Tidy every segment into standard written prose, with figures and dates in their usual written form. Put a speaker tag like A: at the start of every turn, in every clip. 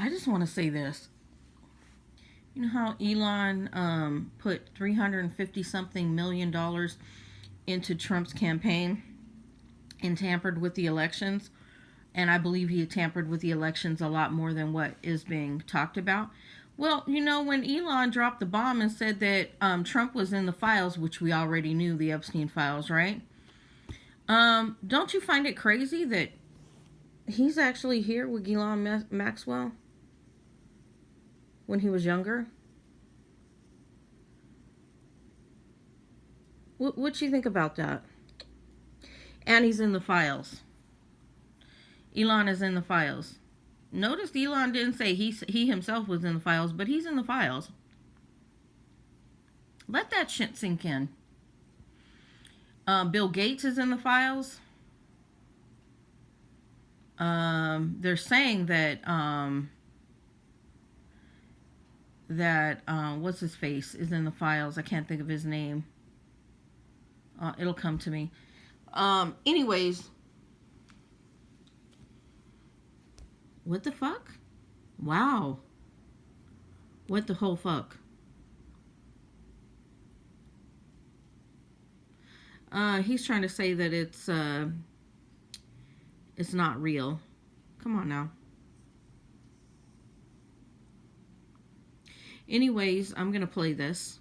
A: I just want to say this. You know how Elon put 350 something million dollars into Trump's campaign and tampered with the elections? And I believe he tampered with the elections a lot more than what is being talked about. Well, you know, when Elon dropped the bomb and said that Trump was in the files, which we already knew, the Epstein files, right? Don't you find it crazy that he's actually here with Ghislaine Maxwell when he was younger? What you think about that? And he's in the files. Elon is in the files. Notice Elon didn't say he himself was in the files, but he's in the files. Let that shit sink in. Bill Gates is in the files. They're saying that what's his face is in the files. I can't think of his name. It'll come to me. Anyways, what the fuck? Wow. What the whole fuck? He's trying to say that it's not real. Come on now. Anyways, I'm gonna play this.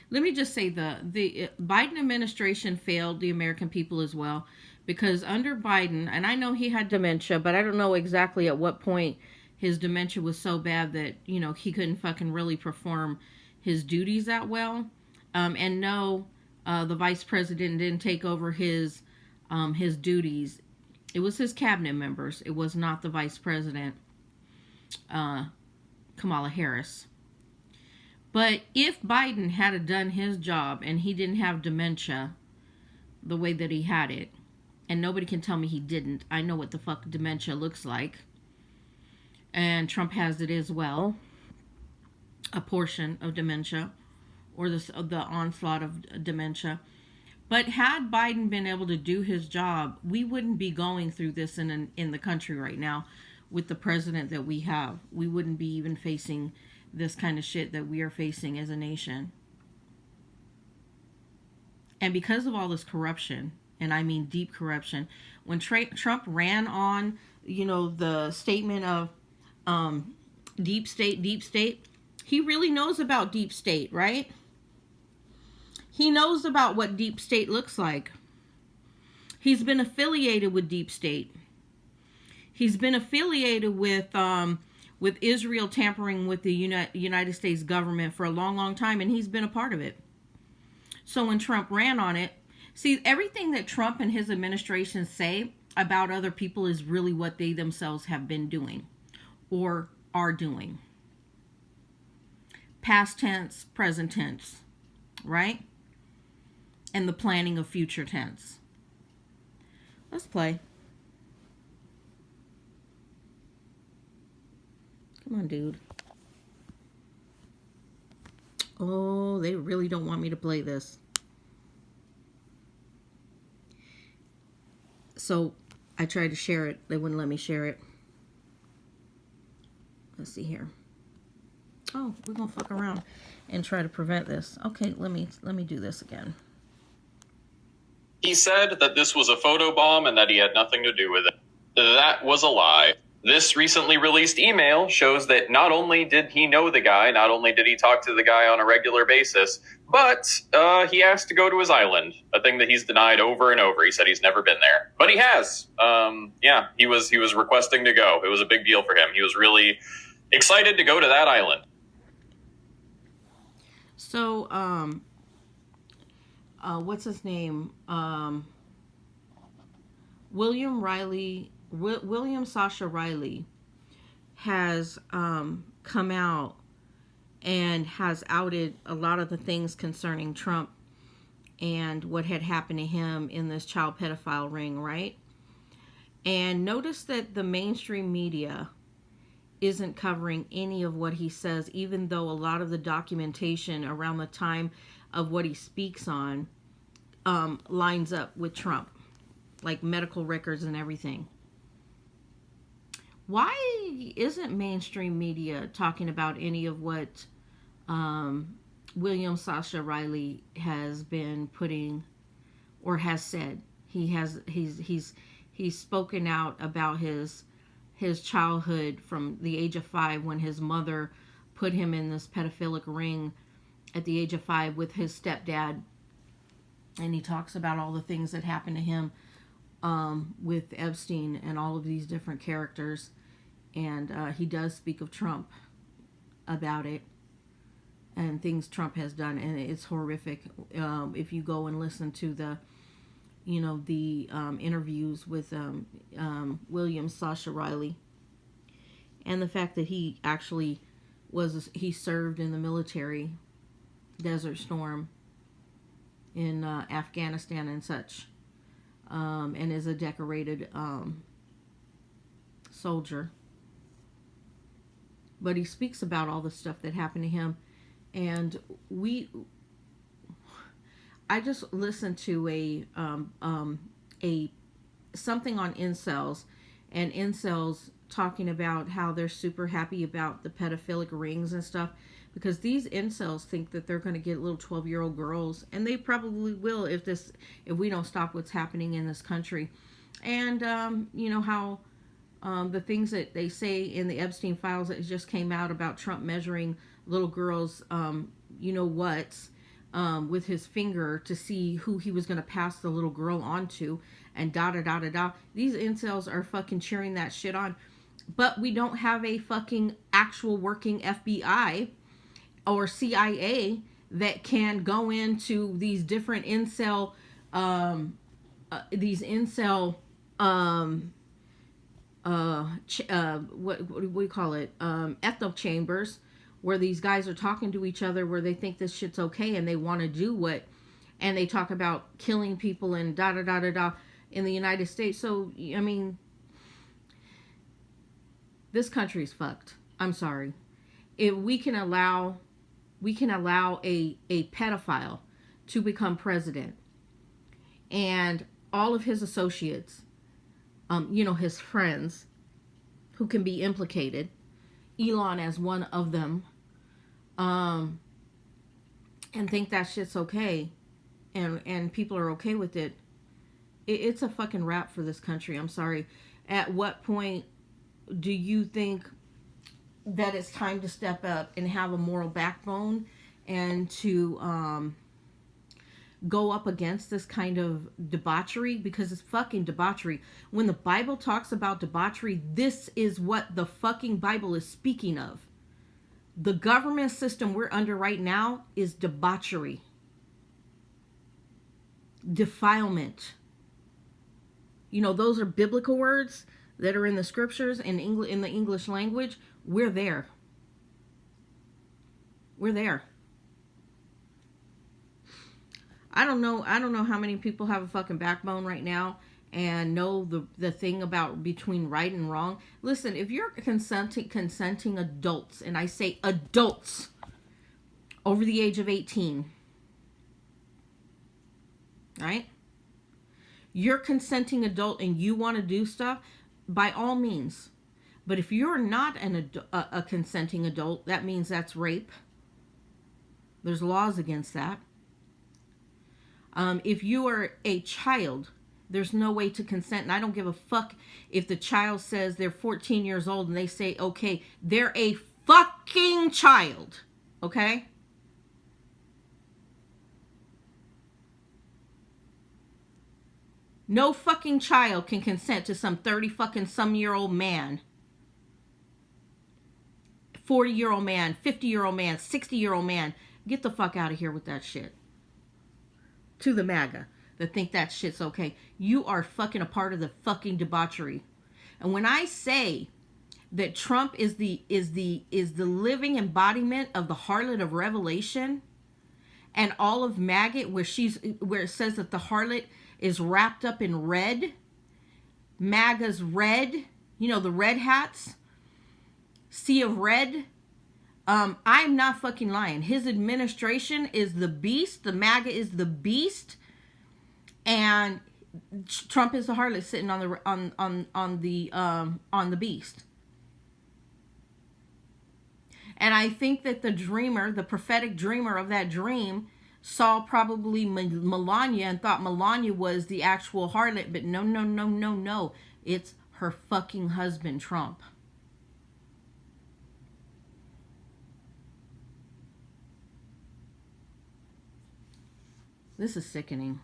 A: Let me just say the Biden administration failed the American people as well, because under Biden, and I know he had dementia, but I don't know exactly at what point his dementia was so bad that, you know, he couldn't fucking really perform his duties that well. And no, the vice president didn't take over his duties. It was his cabinet members. It was not the vice president, Kamala Harris. But if Biden had done his job and he didn't have dementia the way that he had it, and nobody can tell me he didn't. I know what the fuck dementia looks like. And Trump has it as well. A portion of dementia, or the onslaught of dementia. But had Biden been able to do his job, we wouldn't be going through this in the country right now with the president that we have. We wouldn't be even facing this kind of shit that we are facing as a nation. And because of all this corruption, and I mean deep corruption, when Trump ran on, you know, the statement of deep state, he really knows about deep state, right? He knows about what deep state looks like. He's been affiliated with deep state. He's been affiliated with Israel tampering with the United States government for a long, long time, and he's been a part of it. So when Trump ran on it, see, everything that Trump and his administration say about other people is really what they themselves have been doing or are doing. Past tense, present tense, right? And the planning of future tense. Let's play. Come on, dude. Oh, they really don't want me to play this. So I tried to share it. They wouldn't let me share it. Let's see here. Oh, we're gonna fuck around and try to prevent this. Okay, let me do this again.
B: He said that this was a photo bomb and that he had nothing to do with it. That was a lie. This recently released email shows that not only did he know the guy, not only did he talk to the guy on a regular basis, but he asked to go to his island, a thing that he's denied over and over. He said he's never been there, but he has. Yeah, he was requesting to go. It was a big deal for him. He was really excited to go to that island.
A: So, what's his name? William Sasha Riley has come out and has outed a lot of the things concerning Trump and what had happened to him in this child pedophile ring, right? And notice that the mainstream media isn't covering any of what he says, even though a lot of the documentation around the time of what he speaks on lines up with Trump, like medical records and everything. Why isn't mainstream media talking about any of what um, William Sasha Riley has been putting or has said? He's spoken out about his childhood from the age of 5 when his mother put him in this pedophilic ring at the age of 5 with his stepdad, and he talks about all the things that happened to him with Epstein and all of these different characters, and he does speak of Trump about it and things Trump has done, and it's horrific. If you go and listen to the interviews with William Sasha Riley, and the fact that he actually he served in the military, Desert Storm in Afghanistan and such, and is a decorated soldier. But he speaks about all the stuff that happened to him, and I just listened to a something on incels, and incels talking about how they're super happy about the pedophilic rings and stuff, because these incels think that they're going to get little 12-year-old girls, and they probably will if we don't stop what's happening in this country. And you know how the things that they say in the Epstein files that just came out about Trump measuring little girls, with his finger to see who he was going to pass the little girl on to, and da da da da da. These incels are fucking cheering that shit on. But we don't have a fucking actual working FBI or CIA that can go into these different incel, what do we call it? Echo chambers, where these guys are talking to each other, where they think this shit's okay and they want to do what, and they talk about killing people and da da da da da in the United States. So I mean, this country's fucked. I'm sorry. If we can allow a pedophile to become president, and all of his associates, his friends who can be implicated, Elon as one of them, and think that shit's okay, and people are okay with it, it's a fucking wrap for this country. I'm sorry. At what point do you think that it's time to step up and have a moral backbone and to go up against this kind of debauchery? Because it's fucking debauchery. When the Bible talks about debauchery, this is what the fucking Bible is speaking of. The government system we're under right now is debauchery, defilement. Those are biblical words that are in the scriptures in the English language. We're there. I don't know how many people have a fucking backbone right now and know the thing about between right and wrong. Listen, if you're consenting adults, and I say adults over the age of 18, right? You're consenting adult and you want to do stuff, by all means. But if you're not a consenting adult, that means that's rape. There's laws against that. If you are a child, there's no way to consent. And I don't give a fuck if the child says they're 14 years old and they say, okay, they're a fucking child. Okay? No fucking child can consent to some 30 fucking some year old man, 40-year-old man, 50-year-old man, 60-year-old man. Get the fuck out of here with that shit. To the MAGA that think that shit's okay. You are fucking a part of the fucking debauchery. And when I say that Trump is the living embodiment of the harlot of Revelation, and all of MAGA, where it says that the harlot is wrapped up in red, MAGA's red, the red hats, sea of red. I'm not fucking lying. His administration is the beast. The MAGA is the beast, and Trump is the harlot sitting on the beast. And I think that the dreamer, the prophetic dreamer of that dream, saw probably Melania and thought Melania was the actual harlot, but no, no, no, no, no. It's her fucking husband, Trump. This is sickening.